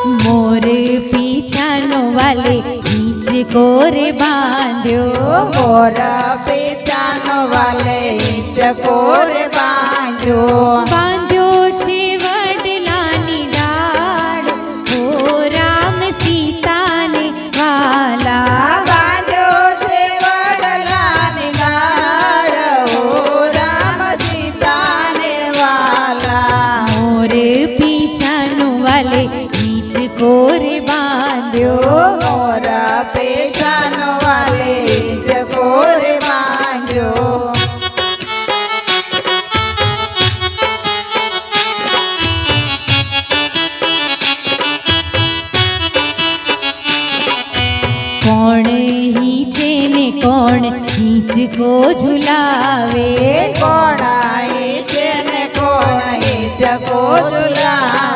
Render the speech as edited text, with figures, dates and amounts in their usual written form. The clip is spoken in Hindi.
मोरे पीछानो वाले हिचको रे बांध्यो। मोर पीछानो वाले हिचको रे बांध्यो। बांध्यो छे वडलानी डाळ हो राम सीता ने वाला। बांध्यो छे वडलानी डाळ हो राम सीता ने वाला। मोरे पीछानो वाले हिचको रे बांध्यो। मोर पीछानो वाले हिचको रे बांध्यो। कोण हिचे ने कोण हिचको झुलावे। कोण हिचे ने कोण हिचको झुलावे।